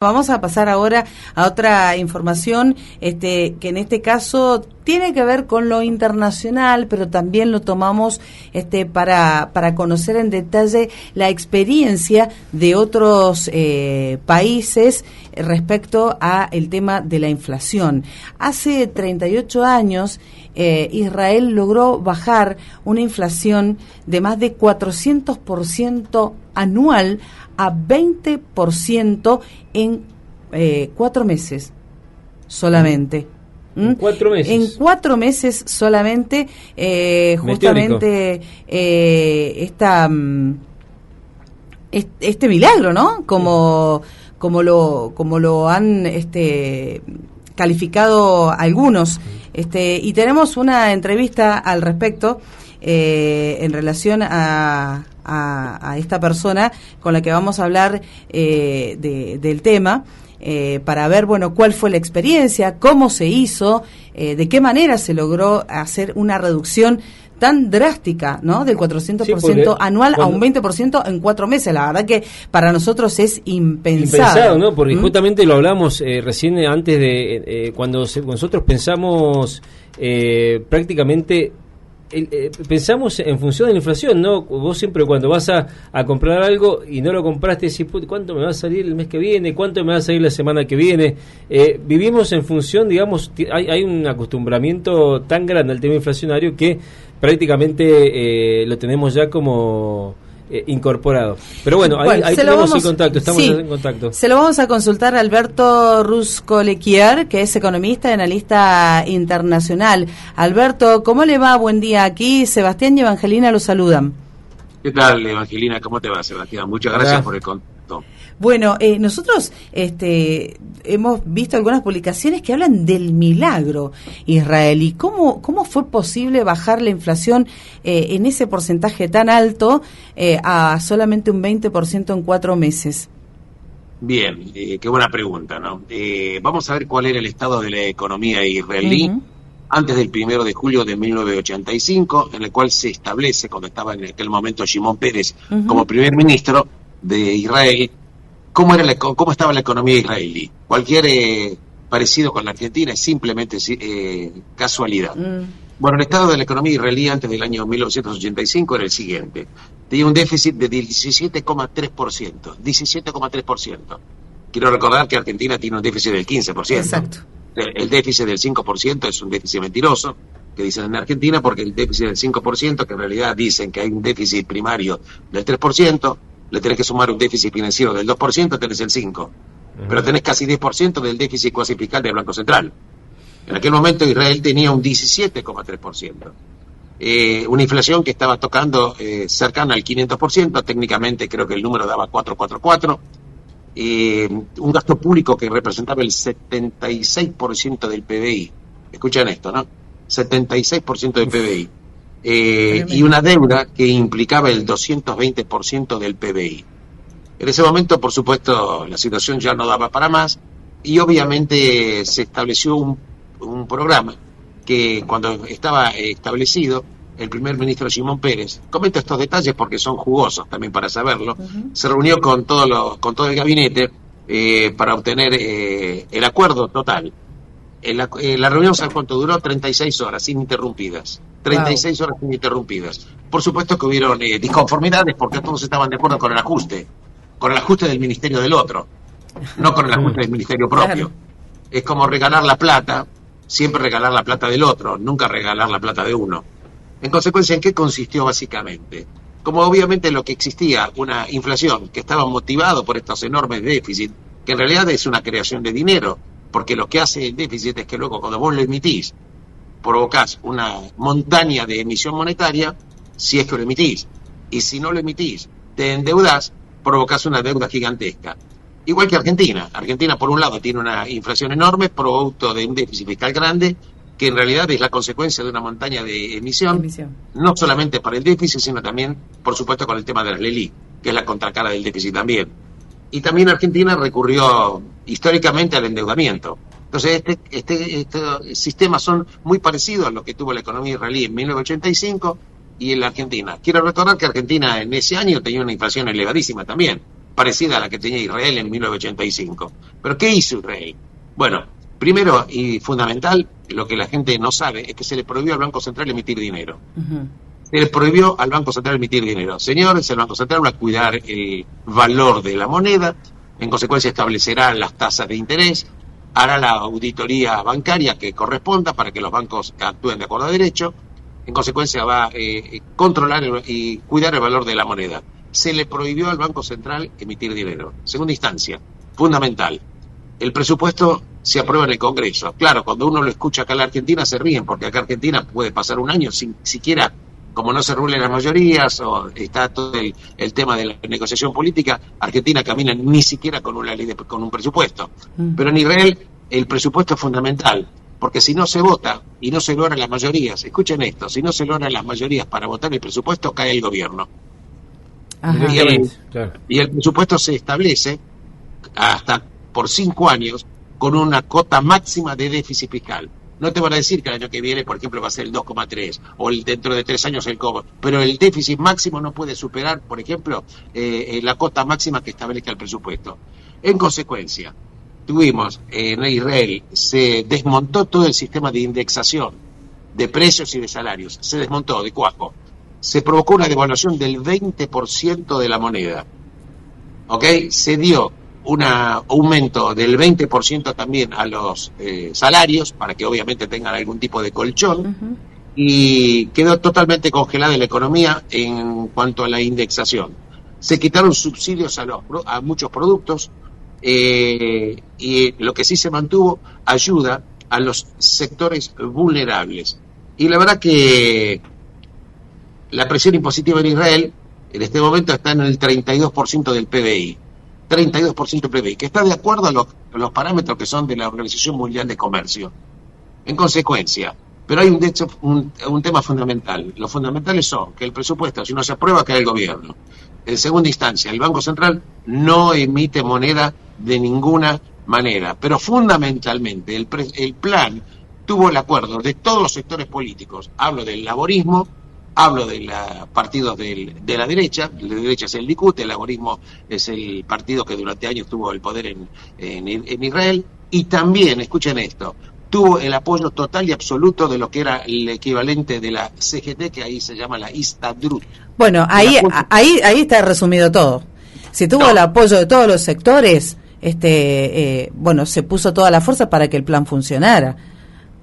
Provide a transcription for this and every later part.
Vamos a pasar ahora a otra información que en este caso tiene que ver con lo internacional, pero también lo tomamos para conocer en detalle la experiencia de otros países respecto a el tema de la inflación. Hace 38 años Israel logró bajar una inflación de más de 400% anual a 20% en 4 meses solamente. ¿En 4 meses? En 4 meses solamente, justamente este milagro, ¿no? Como lo han calificado algunos. Y tenemos una entrevista al respecto en relación a esta persona con la que vamos a hablar del tema, para ver, bueno, cuál fue la experiencia, cómo se hizo, de qué manera se logró hacer una reducción tan drástica, ¿no? Del 400% anual a un 20% en 4 meses. La verdad que para nosotros es impensado. ¿No? Porque justamente lo hablamos recién antes de cuando nosotros pensamos prácticamente pensamos en función de la inflación, ¿no? Vos siempre cuando vas a comprar algo y no lo compraste, decís, ¿cuánto me va a salir el mes que viene? ¿Cuánto me va a salir la semana que viene? Vivimos en función, digamos, hay un acostumbramiento tan grande al tema inflacionario que prácticamente lo tenemos ya como incorporado. Pero bueno, ahí tenemos el contacto, estamos en contacto. Se lo vamos a consultar a Alberto Ruscolequier, que es economista y analista internacional. Alberto, ¿cómo le va? Buen día. Aquí Sebastián y Evangelina lo saludan. ¿Qué tal, Evangelina? ¿Cómo te va, Sebastián? Muchas gracias por el contacto. Bueno, nosotros hemos visto algunas publicaciones que hablan del milagro israelí. ¿Cómo fue posible bajar la inflación en ese porcentaje tan alto a solamente un 20% en 4 meses? Bien, qué buena pregunta, ¿no? Vamos a ver cuál era el estado de la economía israelí antes del 1 de julio de 1985, en el cual se establece, cuando estaba en aquel momento Shimon Peres como primer ministro de Israel, cómo estaba la economía israelí. Cualquier parecido con la Argentina es simplemente casualidad. Bueno, el estado de la economía israelí antes del año 1985 era el siguiente. Tenía un déficit de 17,3%. 17,3%. Quiero recordar que Argentina tiene un déficit del 15%. Exacto. El déficit del 5% es un déficit mentiroso, que dicen en Argentina, porque el déficit del 5%, que en realidad dicen que hay un déficit primario del 3%, le tenés que sumar un déficit financiero del 2%, tenés el 5%. Pero tenés casi 10% del déficit cuasi fiscal del Banco Central. En aquel momento Israel tenía un 17,3%. Una inflación que estaba tocando cercana al 500%, técnicamente creo que el número daba 444. Un gasto público que representaba el 76% del PBI. Escuchan esto, ¿no? 76% del PBI. Y una deuda que implicaba el 220% del PBI. En ese momento, por supuesto, la situación ya no daba para más y obviamente se estableció un programa que cuando estaba establecido, el primer ministro Shimon Peres, comento estos detalles porque son jugosos también para saberlo, se reunió con todo el gabinete para obtener el acuerdo total. La reunión, ¿sabes cuánto duró? 36 horas ininterrumpidas. 36 horas ininterrumpidas. Por supuesto que hubieron disconformidades porque todos estaban de acuerdo con el ajuste del ministerio del otro, no con el ajuste del ministerio propio. Claro. Es como regalar la plata, siempre regalar la plata del otro, nunca regalar la plata de uno. En consecuencia, ¿en qué consistió básicamente? Como obviamente lo que existía, una inflación que estaba motivado por estos enormes déficits, que en realidad es una creación de dinero, porque lo que hace el déficit es que luego cuando vos lo emitís, provocás una montaña de emisión monetaria, si es que lo emitís. Y si no lo emitís, te endeudás, provocás una deuda gigantesca. Igual que Argentina. Argentina, por un lado, tiene una inflación enorme, producto de un déficit fiscal grande, que en realidad es la consecuencia de una montaña de emisión, no solamente para el déficit, sino también, por supuesto, con el tema de las LELIQ, que es la contracara del déficit también. Y también Argentina recurrió históricamente al endeudamiento. Entonces, estos sistemas son muy parecidos a lo que tuvo la economía israelí en 1985 y en la Argentina. Quiero recordar que Argentina en ese año tenía una inflación elevadísima también. parecida a la que tenía Israel en 1985. ¿Pero qué hizo Israel? Bueno, primero y fundamental, lo que la gente no sabe es que se le prohibió al Banco Central emitir dinero. Uh-huh. Se le prohibió al Banco Central emitir dinero. Señores, el Banco Central va a cuidar el valor de la moneda, en consecuencia establecerá las tasas de interés, hará la auditoría bancaria que corresponda para que los bancos actúen de acuerdo a derecho, en consecuencia va a controlar y cuidar el valor de la moneda. Se le prohibió al Banco Central emitir dinero. Segunda instancia, fundamental, el presupuesto se aprueba en el Congreso. Claro, cuando uno lo escucha acá en la Argentina se ríen, porque acá en Argentina puede pasar un año sin siquiera, como no se rulen las mayorías, o está todo el tema de la negociación política, Argentina camina ni siquiera con una ley con un presupuesto. Pero en Israel el presupuesto es fundamental, porque si no se vota y no se logran las mayorías, escuchen esto, si no se logran las mayorías para votar el presupuesto, cae el gobierno. Y el presupuesto se establece hasta por 5 años con una cota máxima de déficit fiscal. No te van a decir que el año que viene, por ejemplo, va a ser el 2,3 o dentro de 3 años el COBO, pero el déficit máximo no puede superar, por ejemplo, la cota máxima que establezca el presupuesto. En consecuencia, tuvimos en Israel, se desmontó todo el sistema de indexación de precios y de salarios, se desmontó de cuajo. Se provocó una devaluación del 20% de la moneda. ¿Ok? Se dio un aumento del 20% también a los salarios, para que obviamente tengan algún tipo de colchón, uh-huh. Y quedó totalmente congelada la economía en cuanto a la indexación. Se quitaron subsidios a muchos productos, y lo que sí se mantuvo, ayuda a los sectores vulnerables. Y la verdad que la presión impositiva en Israel en este momento está en el 32% del PBI. 32% del PBI, que está de acuerdo a los parámetros que son de la Organización Mundial de Comercio. En consecuencia, pero hay un tema fundamental. Los fundamentales son que el presupuesto, si no se aprueba, cae el gobierno. En segunda instancia, el Banco Central no emite moneda de ninguna manera. Pero fundamentalmente, el plan tuvo el acuerdo de todos los sectores políticos. Hablo del laborismo, hablo de los partidos de la derecha es el Likud, el laborismo es el partido que durante años tuvo el poder en Israel, y también, escuchen esto, tuvo el apoyo total y absoluto de lo que era el equivalente de la CGT, que ahí se llama la Histadrut. Bueno, ahí está resumido todo. Si tuvo el apoyo de todos los sectores, bueno, se puso toda la fuerza para que el plan funcionara.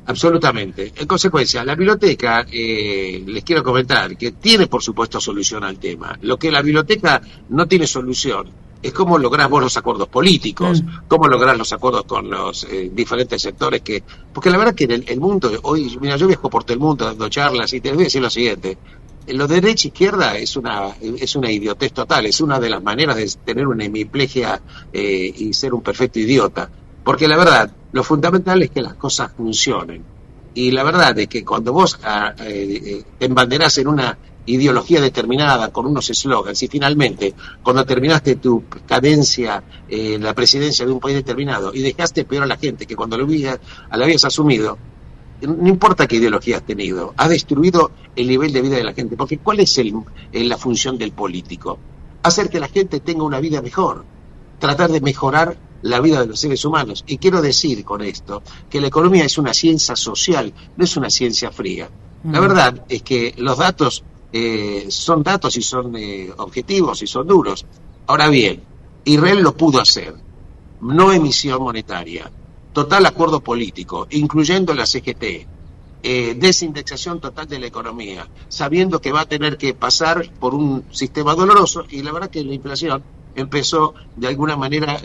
Absolutamente. En consecuencia, la biblioteca, les quiero comentar que tiene, por supuesto, solución al tema. Lo que la biblioteca no tiene solución es cómo lográs vos los acuerdos políticos, cómo lográs los acuerdos con los diferentes sectores porque la verdad que el mundo, hoy, mira, yo viajo por todo el mundo dando charlas y te voy a decir lo siguiente: lo de derecha e izquierda es una idiotez total, es una de las maneras de tener una hemiplegia y ser un perfecto idiota. Porque la verdad, lo fundamental es que las cosas funcionen. Y la verdad es que cuando vos te embanderás en una ideología determinada, con unos eslogans, y finalmente, cuando terminaste tu cadencia en la presidencia de un país determinado y dejaste peor a la gente que cuando la habías asumido, no importa qué ideología has tenido, has destruido el nivel de vida de la gente. Porque ¿cuál es la función del político? Hacer que la gente tenga una vida mejor, tratar de mejorar la vida de los seres humanos. Y quiero decir con esto que la economía es una ciencia social, no es una ciencia fría. La verdad es que los datos son datos y son objetivos y son duros. Ahora bien, Israel lo pudo hacer. No emisión monetaria, total acuerdo político, incluyendo la CGT, desindexación total de la economía, sabiendo que va a tener que pasar por un sistema doloroso, y la verdad que la inflación empezó de alguna manera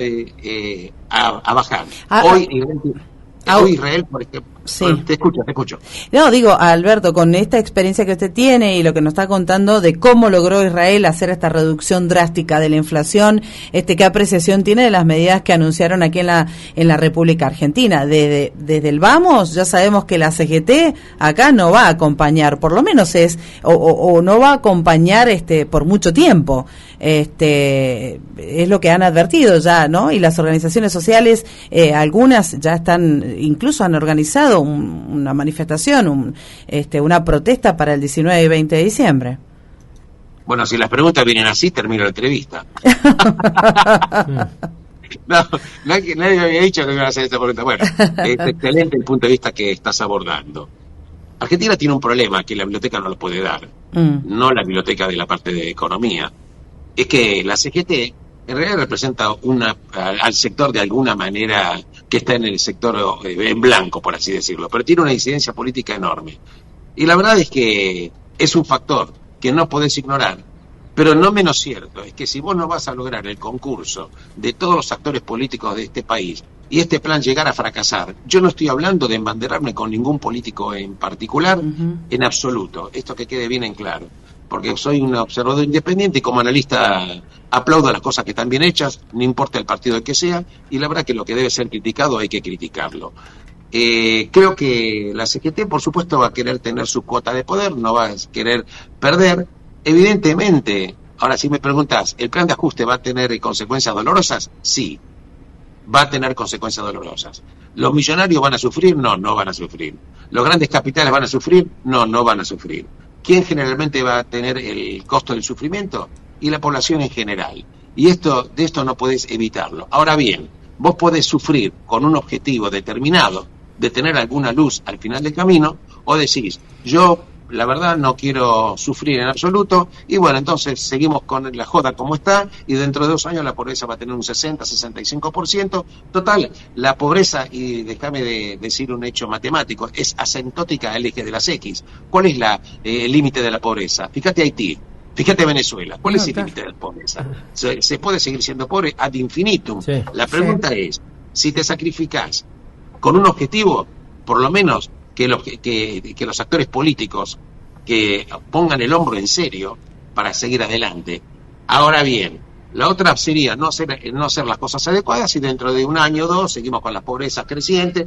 a bajar. Hoy Israel, por ejemplo, sí. Te escucho. No, digo, Alberto, con esta experiencia que usted tiene y lo que nos está contando de cómo logró Israel hacer esta reducción drástica de la inflación, ¿qué apreciación tiene de las medidas que anunciaron aquí en la República Argentina? Desde el vamos, ya sabemos que la CGT acá no va a acompañar, por lo menos o no va a acompañar por mucho tiempo. Es lo que han advertido ya, ¿no? Y las organizaciones sociales, algunas ya incluso han organizado una manifestación, una protesta para el 19 y 20 de diciembre. Bueno, si las preguntas vienen así, termino la entrevista. No, nadie me había dicho que me iba a hacer esta pregunta. Bueno, es excelente el punto de vista que estás abordando. Argentina tiene un problema que la biblioteca no lo puede dar, no la biblioteca de la parte de economía. Es que la CGT en realidad representa al sector de alguna manera que está en el sector en blanco, por así decirlo, pero tiene una incidencia política enorme. Y la verdad es que es un factor que no podés ignorar. Pero no menos cierto es que si vos no vas a lograr el concurso de todos los actores políticos de este país y este plan llegar a fracasar, yo no estoy hablando de embanderarme con ningún político en particular, en absoluto, esto que quede bien en claro, porque soy un observador independiente y como analista aplaudo las cosas que están bien hechas, no importa el partido de que sea, y la verdad que lo que debe ser criticado hay que criticarlo. Creo que la CGT, por supuesto, va a querer tener su cuota de poder, no va a querer perder. Evidentemente, ahora si me preguntas, ¿el plan de ajuste va a tener consecuencias dolorosas? Sí, va a tener consecuencias dolorosas. ¿Los millonarios van a sufrir? No, no van a sufrir. ¿Los grandes capitales van a sufrir? No, no van a sufrir. ¿Quién generalmente va a tener el costo del sufrimiento? Y la población en general. Y de esto no podés evitarlo. Ahora bien, vos podés sufrir con un objetivo determinado de tener alguna luz al final del camino, o decís, yo la verdad no quiero sufrir en absoluto, y bueno, entonces seguimos con la joda como está, y dentro de 2 años la pobreza va a tener un 60-65%. Total, la pobreza, y déjame decir un hecho matemático, es asentótica al eje de las X. ¿Cuál es el límite de la pobreza? Fíjate Haití, fíjate Venezuela, ¿cuál es el límite de la pobreza? Se puede seguir siendo pobre ad infinitum. Sí, la pregunta es, si te sacrificás con un objetivo, por lo menos que los actores políticos que pongan el hombro en serio para seguir adelante. Ahora bien, la otra sería no hacer las cosas adecuadas y dentro de 1 año o 2 seguimos con las pobrezas crecientes,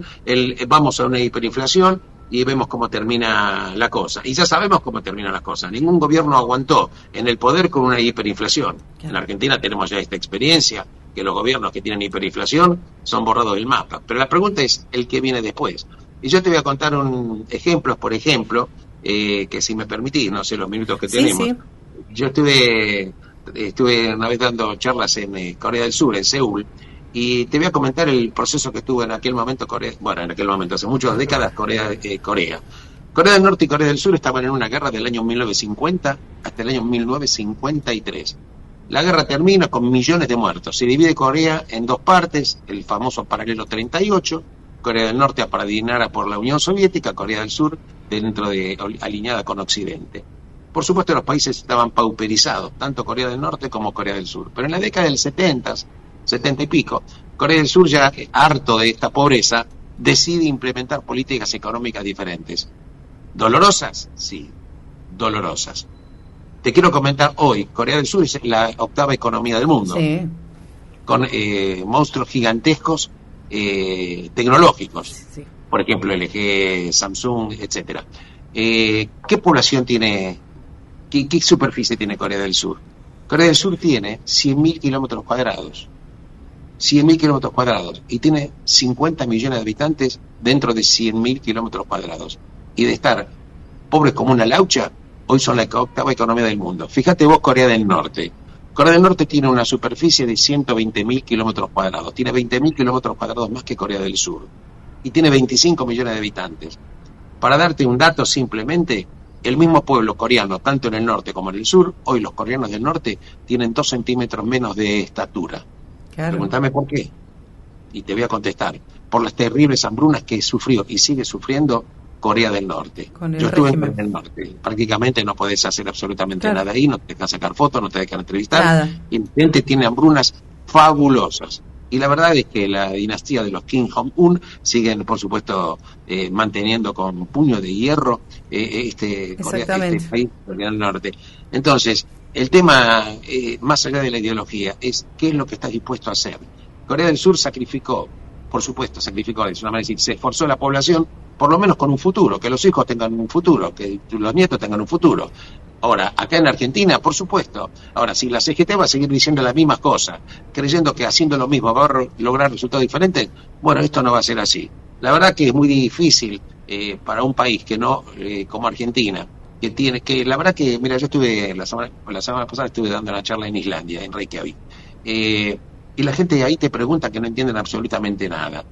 vamos a una hiperinflación y vemos cómo termina la cosa. Y ya sabemos cómo terminan las cosas. Ningún gobierno aguantó en el poder con una hiperinflación. En la Argentina tenemos ya esta experiencia, que los gobiernos que tienen hiperinflación son borrados del mapa. Pero la pregunta es el que viene después. Y yo te voy a contar ejemplos, por ejemplo, que si me permitís, no sé los minutos que tenemos. Sí. Yo estuve una vez dando charlas en Corea del Sur, en Seúl, y te voy a comentar el proceso que tuvo en aquel momento hace muchas décadas, Corea del Norte y Corea del Sur estaban en una guerra del año 1950 hasta el año 1953. La guerra termina con millones de muertos. Se divide Corea en 2 partes, el famoso paralelo 38, Corea del Norte apadrinada por la Unión Soviética, Corea del Sur alineada con Occidente. Por supuesto, los países estaban pauperizados, tanto Corea del Norte como Corea del Sur. Pero en la década del 70 y pico, Corea del Sur, ya harto de esta pobreza, decide implementar políticas económicas diferentes. ¿Dolorosas? Sí, dolorosas. Te quiero comentar hoy, Corea del Sur es la 8ª economía del mundo, sí, con monstruos gigantescos tecnológicos, sí. Por ejemplo LG, Samsung, etcétera. ¿Qué población tiene, qué superficie tiene Corea del Sur? Corea del Sur tiene 100.000 kilómetros cuadrados, 100.000 kilómetros cuadrados, y tiene 50 millones de habitantes dentro de 100.000 kilómetros cuadrados. Y de estar pobres como una laucha, hoy son la 8ª economía del mundo. Fíjate vos Corea del Norte. Corea del Norte tiene una superficie de 120.000 kilómetros cuadrados, tiene 20.000 kilómetros cuadrados más que Corea del Sur, y tiene 25 millones de habitantes. Para darte un dato simplemente, el mismo pueblo coreano, tanto en el norte como en el sur, hoy los coreanos del norte tienen 2 centímetros menos de estatura. Claro. Pregúntame por qué, y te voy a contestar. Por las terribles hambrunas que sufrió y sigue sufriendo Corea del Norte. Yo estuve en el norte, prácticamente no podés hacer absolutamente nada ahí, no te dejan sacar fotos, no te dejan entrevistar, nada. Y la gente tiene hambrunas fabulosas. Y la verdad es que la dinastía de los Kim Jong-un siguen, por supuesto, manteniendo con puño de hierro este país, Corea del Norte. Entonces, el tema, más allá de la ideología, es qué es lo que estás dispuesto a hacer. Corea del Sur sacrificó, es una manera de decir, se esforzó la población, por lo menos con un futuro, que los hijos tengan un futuro, que los nietos tengan un futuro. Ahora, acá en Argentina, por supuesto, ahora, si la CGT va a seguir diciendo las mismas cosas, creyendo que haciendo lo mismo va a lograr resultados diferentes, bueno, esto no va a ser así. La verdad que es muy difícil para un país que no, como Argentina, que la verdad que, mira, yo estuve la semana pasada estuve dando una charla en Islandia, en Reykjavik, y la gente ahí te pregunta que no entienden absolutamente nada.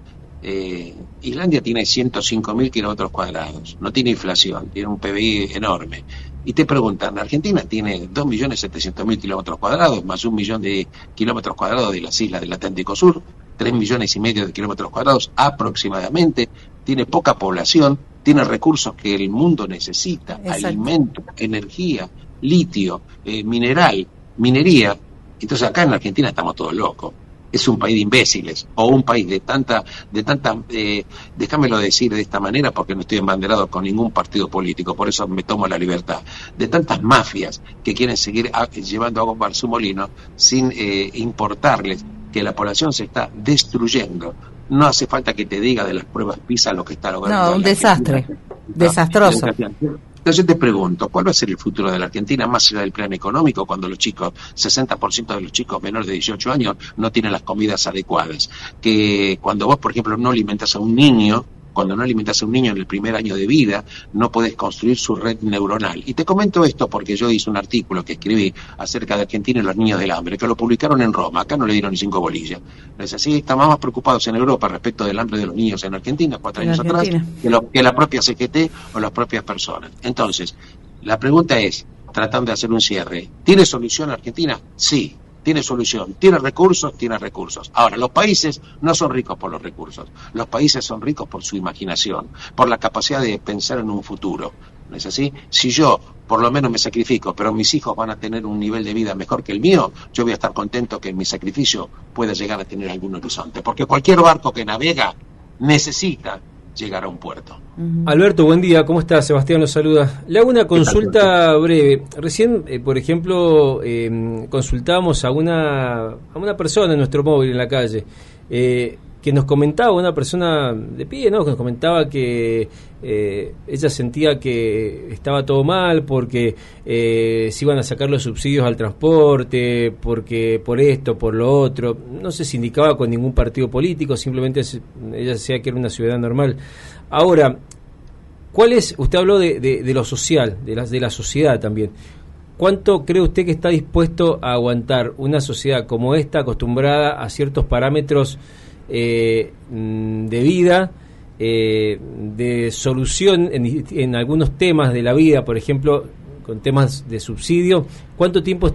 Islandia tiene 105.000 kilómetros cuadrados, no tiene inflación, tiene un PBI enorme. Y te preguntan, Argentina tiene 2.700.000 kilómetros cuadrados, más 1 millón de kilómetros cuadrados de las islas del Atlántico Sur, 3,5 millones de kilómetros cuadrados aproximadamente, tiene poca población, tiene recursos que el mundo necesita, Exacto. Alimento, energía, litio, minería. Entonces acá en Argentina estamos todos locos. Es un país de imbéciles, o un país de tanta, déjamelo decir de esta manera porque no estoy embanderado con ningún partido político, por eso me tomo la libertad, de tantas mafias que quieren seguir llevando agua para su molino sin importarles que la población se está destruyendo. No hace falta que te diga de las pruebas PISA lo que está logrando. No, un desastre, desastroso. Entonces yo te pregunto, ¿cuál va a ser el futuro de la Argentina más allá del plan económico cuando los chicos, 60% de los chicos menores de 18 años no tienen las comidas adecuadas? Que cuando vos, por ejemplo, no alimentas a un niño, en el primer año de vida, no podés construir su red neuronal. Y te comento esto porque yo hice un artículo que escribí acerca de Argentina y los niños del hambre, que lo publicaron en Roma. Acá no le dieron ni 5 bolillas. No es así, estamos más preocupados en Europa respecto del hambre de los niños en Argentina, 4 años atrás, que la propia CGT o las propias personas. Entonces, la pregunta es, tratando de hacer un cierre, ¿tiene solución Argentina? Sí. Tiene solución, tiene recursos. Ahora, los países no son ricos por los recursos, los países son ricos por su imaginación, por la capacidad de pensar en un futuro, ¿no es así? Si yo por lo menos me sacrifico, pero mis hijos van a tener un nivel de vida mejor que el mío, yo voy a estar contento que mi sacrificio pueda llegar a tener algún horizonte, porque cualquier barco que navega necesita llegar a un puerto. Alberto, buen día, ¿cómo estás? Sebastián lo saluda. Le hago una consulta breve. Recién, por ejemplo, consultamos a una persona en nuestro móvil en la calle, que nos comentaba, una persona de pie, ¿no? Que nos comentaba que ella sentía que estaba todo mal porque se iban a sacar los subsidios al transporte, porque por esto, por lo otro. No se sindicaba con ningún partido político, simplemente ella decía que era una ciudadana normal. Ahora, ¿cuál es? Usted habló de lo social, de la sociedad también. ¿Cuánto cree usted que está dispuesto a aguantar una sociedad como esta, acostumbrada a ciertos parámetros de vida, de solución en algunos temas de la vida, por ejemplo, con temas de subsidio? ¿Cuánto tiempo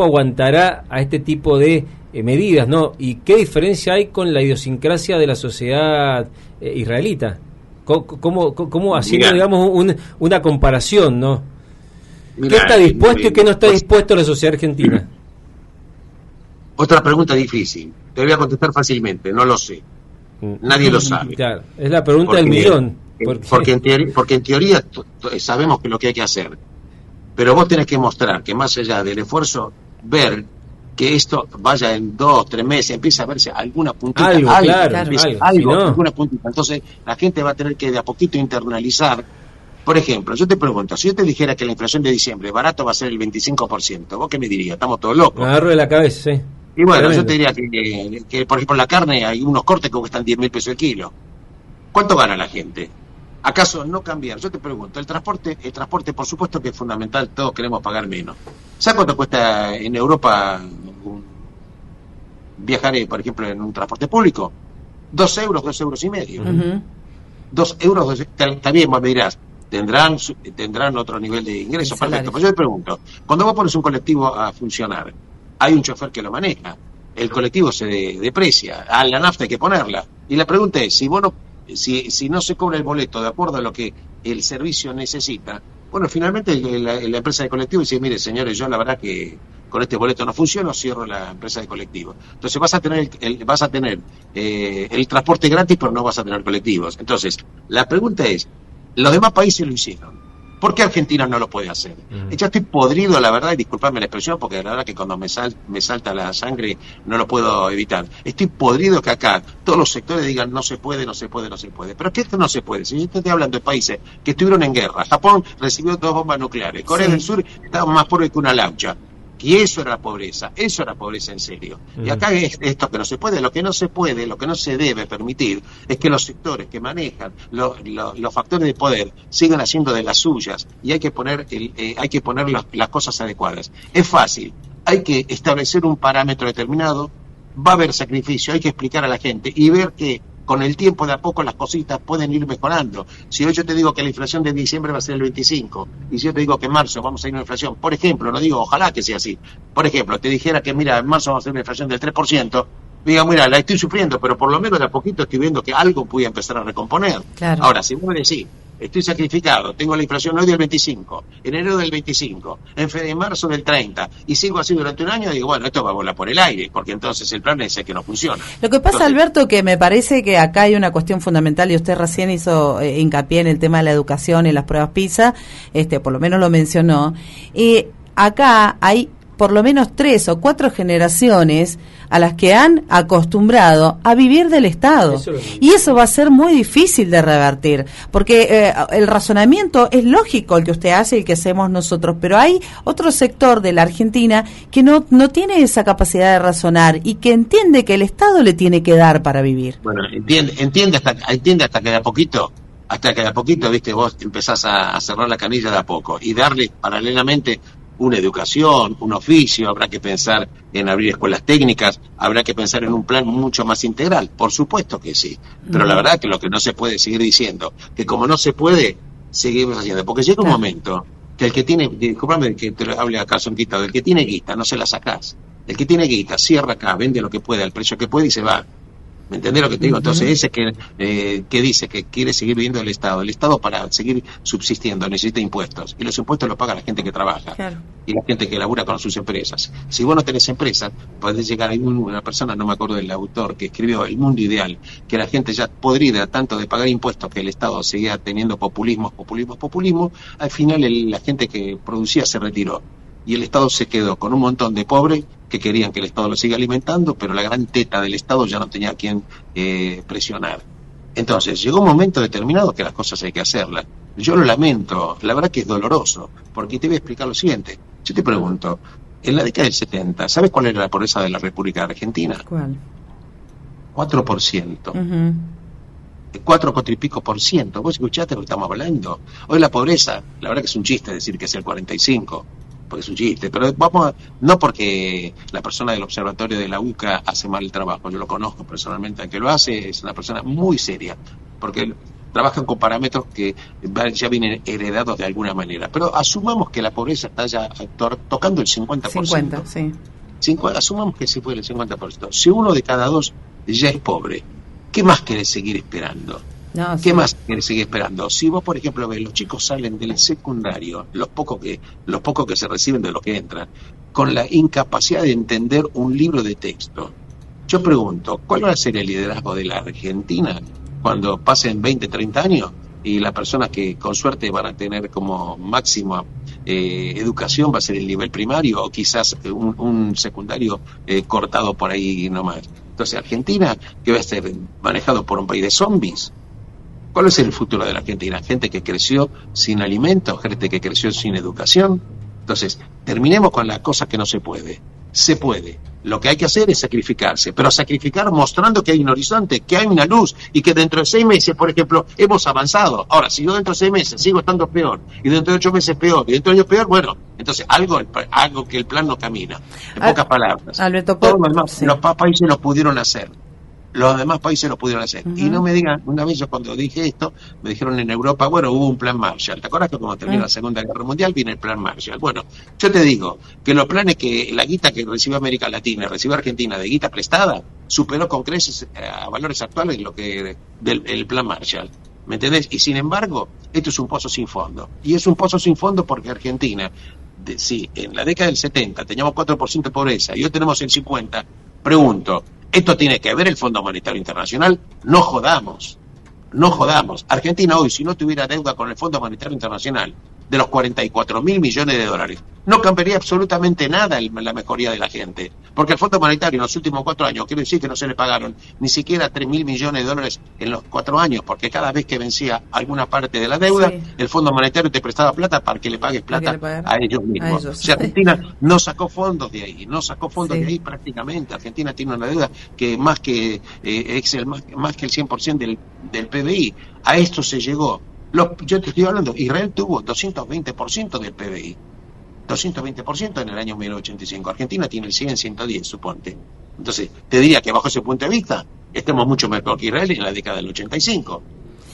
aguantará a este tipo de medidas, ¿no? ¿Y qué diferencia hay con la idiosincrasia de la sociedad israelita? ¿Cómo haciendo, digamos, una comparación, ¿no? ¿Qué está dispuesto y qué no está dispuesto la sociedad argentina? Otra pregunta difícil. Te voy a contestar fácilmente, no lo sé. Nadie lo sabe. Claro, es la pregunta del millón. Porque en teoría sabemos que es lo que hay que hacer. Pero vos tenés que mostrar que más allá del esfuerzo, ver que esto vaya en 2, 3 meses, empieza a verse alguna puntita. Algo, alguna puntita. Entonces la gente va a tener que de a poquito internalizar. Por ejemplo, yo te pregunto, si yo te dijera que la inflación de diciembre barato va a ser el 25%, ¿vos qué me dirías? Estamos todos locos. Me agarro de la cabeza, sí. Y bueno, Tremendo. yo te diría que, por ejemplo, la carne, hay unos cortes que cuestan 10.000 pesos el kilo. ¿Cuánto gana la gente? ¿Acaso no cambiar? Yo te pregunto, el transporte por supuesto que es fundamental, todos queremos pagar menos. ¿Sabes cuánto cuesta en Europa viajar, por ejemplo, en un transporte público? 2 euros, 2 euros y medio. 2 euros, está bien, vos me dirás, tendrán otro nivel de ingresos, perfecto. Pero yo te pregunto, cuando vos pones un colectivo a funcionar, hay un chofer que lo maneja, el colectivo se deprecia, a la nafta hay que ponerla, y la pregunta es, si no se cobra el boleto de acuerdo a lo que el servicio necesita, bueno, finalmente la empresa de colectivo dice, mire señores, yo la verdad que con este boleto no funciona, cierro la empresa de colectivo. Entonces vas a tener el transporte gratis, pero no vas a tener colectivos. Entonces, la pregunta es, los demás países lo hicieron, ¿por qué Argentina no lo puede hacer? Yo estoy podrido, la verdad, y disculpadme la expresión, porque la verdad que cuando me salta la sangre no lo puedo evitar. Estoy podrido que acá todos los sectores digan no se puede. Pero es que esto no se puede. Si yo estoy hablando de países que estuvieron en guerra, Japón recibió 2 bombas nucleares, Corea del Sur estaba más pobre que una lancha. Y eso era pobreza en serio. Y acá es esto que no se puede, lo que no se debe permitir es que los sectores que manejan los factores de poder sigan haciendo de las suyas, y hay que poner las cosas adecuadas. Es fácil, hay que establecer un parámetro determinado, va a haber sacrificio, hay que explicar a la gente y ver que con el tiempo de a poco las cositas pueden ir mejorando. Si hoy yo te digo que la inflación de diciembre va a ser el 25, y si yo te digo que en marzo vamos a ir a una inflación, por ejemplo, no digo ojalá que sea así, por ejemplo, te dijera que mira, en marzo vamos a tener una inflación del 3%, diga, mira, la estoy sufriendo, pero por lo menos de a poquito estoy viendo que algo voy a empezar a recomponer. Claro. Ahora, si vos me decís, estoy sacrificado, tengo la inflación hoy del 25, en enero del 25, en marzo del 30, y sigo así durante un año, digo, bueno, esto va a volar por el aire, porque entonces el plan es el que no funciona. Lo que pasa, Alberto, que me parece que acá hay una cuestión fundamental, y usted recién hizo hincapié en el tema de la educación y las pruebas PISA, por lo menos lo mencionó, y acá hay por lo menos 3 o 4 generaciones a las que han acostumbrado a vivir del Estado. Y eso va a ser muy difícil de revertir, porque el razonamiento es lógico, el que usted hace y el que hacemos nosotros, pero hay otro sector de la Argentina que no tiene esa capacidad de razonar y que entiende que el Estado le tiene que dar para vivir. Bueno, entiende hasta que de a poquito, viste, vos empezás a cerrar la canilla de a poco y darle paralelamente una educación, un oficio. Habrá que pensar en abrir escuelas técnicas, habrá que pensar en un plan mucho más integral, por supuesto que sí, pero la verdad que lo que no se puede seguir diciendo, que como no se puede, seguimos haciendo, porque llega un momento que el que tiene, discúlpame que te hable acá son quitado, el que tiene guita no se la sacás, el que tiene guita cierra acá, vende lo que puede, al precio que puede y se va. ¿Me entendés lo que te digo? Entonces ese que dice que quiere seguir viviendo el Estado para seguir subsistiendo necesita impuestos, y los impuestos los paga la gente que trabaja, claro, y la gente que labura con sus empresas. Si vos no tenés empresas, podés llegar a una persona, no me acuerdo del autor, que escribió El Mundo Ideal, que la gente ya podrida tanto de pagar impuestos que el Estado seguía teniendo populismo, al final la gente que producía se retiró. Y el Estado se quedó con un montón de pobres que querían que el Estado lo siga alimentando, pero la gran teta del Estado ya no tenía a quién presionar. Entonces, llegó un momento determinado que las cosas hay que hacerlas. Yo lo lamento, la verdad que es doloroso, porque te voy a explicar lo siguiente. Yo te pregunto, en la década del 70, ¿sabes cuál era la pobreza de la República Argentina? ¿Cuál? 4%. 4 y pico por ciento. ¿Vos escuchaste lo que estamos hablando? Hoy la pobreza, la verdad que es un chiste decir que es el 45%. Porque es un chiste, pero no porque la persona del observatorio de la UCA hace mal el trabajo, yo lo conozco personalmente, el que lo hace es una persona muy seria, porque trabajan con parámetros que ya vienen heredados de alguna manera, pero asumamos que la pobreza está ya tocando el 50%. 50, sí. Asumamos que se fue el 50%. Si 1 de cada 2 ya es pobre, ¿qué más querés seguir esperando? No, ¿Qué más querés seguir esperando? Si vos, por ejemplo, ves, los chicos salen del secundario, los pocos que se reciben de los que entran, con la incapacidad de entender un libro de texto. Yo pregunto, ¿cuál va a ser el liderazgo de la Argentina cuando pasen 20, 30 años y las personas que con suerte van a tener como máxima educación va a ser el nivel primario o quizás un secundario cortado por ahí nomás? Entonces, Argentina, que va a ser manejado por un país de zombies. ¿Cuál es el futuro de la Argentina? Gente que creció sin alimentos, gente que creció sin educación. Entonces, terminemos con la cosa que no se puede. Se puede. Lo que hay que hacer es sacrificarse, pero sacrificar mostrando que hay un horizonte, que hay una luz y que dentro de 6 meses, por ejemplo, hemos avanzado. Ahora, si yo dentro de 6 meses sigo estando peor, y dentro de 8 meses peor, y dentro de años peor, bueno, entonces algo que el plan no camina. En pocas palabras. Alberto, todos los países lo pudieron hacer. Los demás países lo pudieron hacer. Y no me digan, una vez yo cuando dije esto, me dijeron en Europa, bueno, hubo un plan Marshall. ¿Te acuerdas que cuando terminó la Segunda Guerra Mundial viene el plan Marshall? Bueno, yo te digo que los planes que la guita que recibe América Latina, recibe Argentina de guita prestada, superó con creces a valores actuales lo que del plan Marshall. ¿Me entendés? Y sin embargo, esto es un pozo sin fondo. Y es un pozo sin fondo porque Argentina, sí, en la década del 70 teníamos 4% de pobreza y hoy tenemos el 50%. Pregunto, ¿esto tiene que ver el Fondo Monetario Internacional? No jodamos. Argentina hoy, si no tuviera deuda con el Fondo Monetario Internacional, de los 44.000 millones de dólares. No cambiaría absolutamente nada la mejoría de la gente, porque el Fondo Monetario en los últimos 4 años, quiero decir que no se le pagaron ni siquiera 3.000 millones de dólares en los 4 años, porque cada vez que vencía alguna parte de la deuda, el Fondo Monetario te prestaba plata para que le pagues plata a ellos mismos. O sea, Argentina no sacó fondos de ahí, de ahí prácticamente. Argentina tiene una deuda que más que más que el 100% del PBI. A esto se llegó. Yo te estoy hablando, Israel tuvo 220% del PBI. 220% en el año 1985. Argentina tiene el 100, 110, suponte. Entonces, te diría que bajo ese punto de vista, estamos mucho mejor que Israel en la década del 85.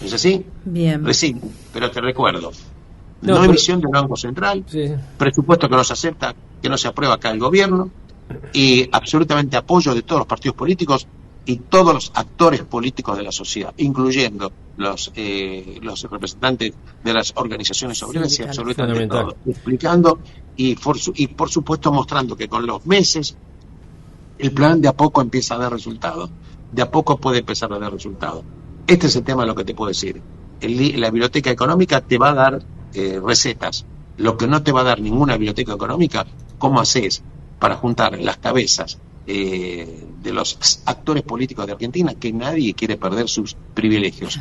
¿Es así? Bien. Recién, pero te recuerdo. No emisión del Banco Central, presupuesto que no se acepta, que no se aprueba acá el gobierno, y absolutamente apoyo de todos los partidos políticos y todos los actores políticos de la sociedad, incluyendo los representantes de las organizaciones obreras y absolutamente todos, explicando y por supuesto mostrando que con los meses el plan de a poco empieza a dar resultados, de a poco puede empezar a dar resultados. Este es el tema de lo que te puedo decir. La biblioteca económica te va a dar recetas. Lo que no te va a dar ninguna biblioteca económica, ¿cómo haces para juntar las cabezas de los actores políticos de Argentina, que nadie quiere perder sus privilegios,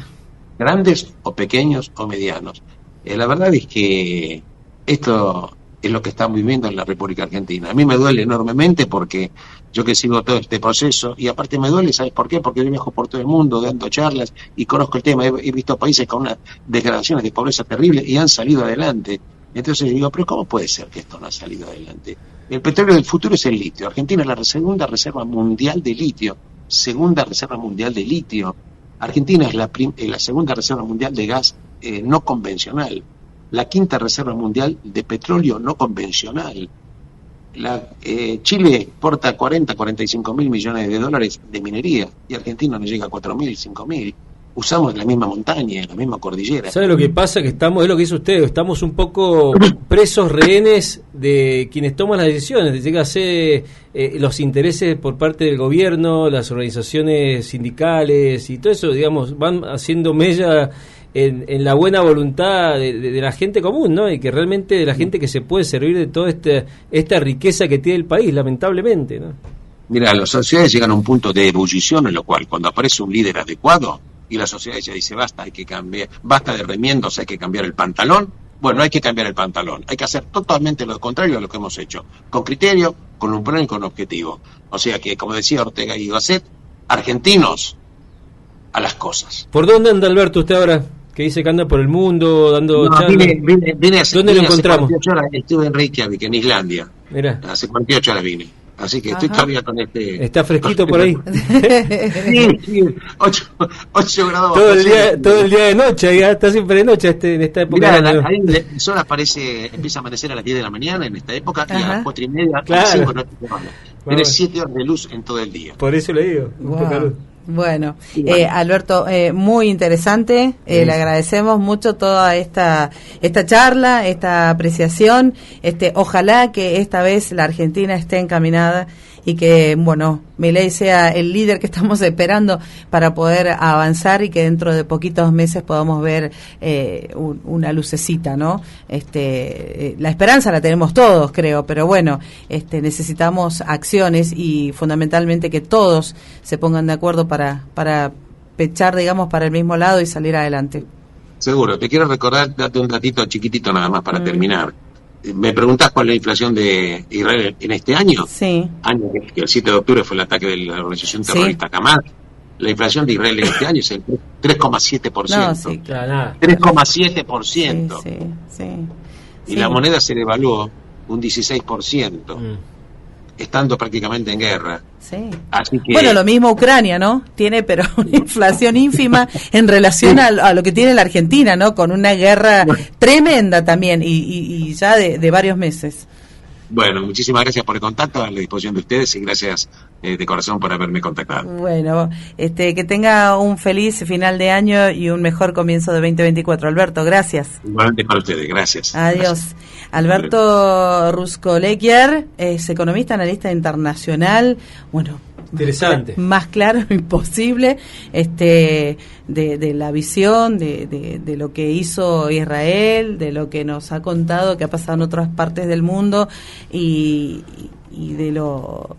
grandes o pequeños o medianos? La verdad es que esto es lo que estamos viviendo en la República Argentina. A mí me duele enormemente porque yo que sigo todo este proceso, y aparte me duele, ¿sabes por qué? Porque yo viajo por todo el mundo dando charlas y conozco el tema, he visto países con unas degradaciones de pobreza terribles y han salido adelante. Entonces digo, pero ¿cómo puede ser que esto no ha salido adelante? El petróleo del futuro es el litio. Argentina es la segunda reserva mundial de litio. Argentina es la segunda reserva mundial de gas no convencional. La quinta reserva mundial de petróleo no convencional. Chile exporta 45 mil millones de dólares de minería y Argentina no llega a 4.000, 5.000. Usamos la misma montaña, la misma cordillera. ¿Sabe lo que pasa? Que estamos, es lo que dice usted, estamos un poco presos, rehenes de quienes toman las decisiones. Llega a ser los intereses por parte del gobierno, las organizaciones sindicales y todo eso, digamos, van haciendo mella en la buena voluntad de la gente común, ¿no? Y que realmente de la gente que se puede servir de toda esta riqueza que tiene el país, lamentablemente, ¿no? Mira, las sociedades llegan a un punto de ebullición en lo cual, cuando aparece un líder adecuado y la sociedad ya dice basta, hay que cambiar, basta de remiendos, hay que cambiar el pantalón. Bueno, hay que cambiar el pantalón, hay que hacer totalmente lo contrario a lo que hemos hecho, con criterio, con un plan y con objetivo. O sea que, como decía Ortega y Gasset, argentinos a las cosas. ¿Por dónde anda Alberto usted ahora? Que dice que anda por el mundo dando charlas. ¿Dónde lo encontramos? Hace 48 horas estuve en Reykjavik, en Islandia. Mirá. Hace 48 horas vine. Así que estoy todavía con este... ¿Está fresquito por ahí? Sí, 8 grados. Todo el día de noche, ya está siempre de noche en esta época. Mirá, ahí el sol empieza a amanecer a las 10 de la mañana en esta época, y a las 4:30, a las 5 no te tomas. Tienes 7 horas de luz en todo el día. Por eso le digo, poca luz. Bueno, Alberto, muy interesante, le agradecemos mucho toda esta charla, esta apreciación, ojalá que esta vez la Argentina esté encaminada y que, bueno, Milei sea el líder que estamos esperando para poder avanzar y que dentro de poquitos meses podamos ver una lucecita, ¿no? La esperanza la tenemos todos, creo, pero bueno, necesitamos acciones y fundamentalmente que todos se pongan de acuerdo para pechar, digamos, para el mismo lado y salir adelante. Seguro. Te quiero recordar, date un datito chiquitito nada más para terminar. ¿Me preguntás cuál es la inflación de Israel en este año? Sí. Año que el 7 de octubre fue el ataque de la organización terrorista Hamas. La inflación de Israel en este año es el 3,7%. No, sí, claro. 3,7%. Sí. Y la moneda se devaluó un 16%. Estando prácticamente en guerra. Sí. Así que, bueno, lo mismo Ucrania, ¿no? Tiene, pero una inflación ínfima en relación a lo que tiene la Argentina, ¿no? Con una guerra tremenda también y ya de varios meses. Bueno, muchísimas gracias por el contacto, a la disposición de ustedes, y gracias de corazón por haberme contactado. Bueno, que tenga un feliz final de año y un mejor comienzo de 2024. Alberto, gracias. Igualmente para ustedes, gracias. Adiós. Gracias. Alberto Ruscolequier es economista, analista internacional. Bueno, Interesante. Más claro imposible, de la visión de lo que hizo Israel, de lo que nos ha contado que ha pasado en otras partes del mundo y de lo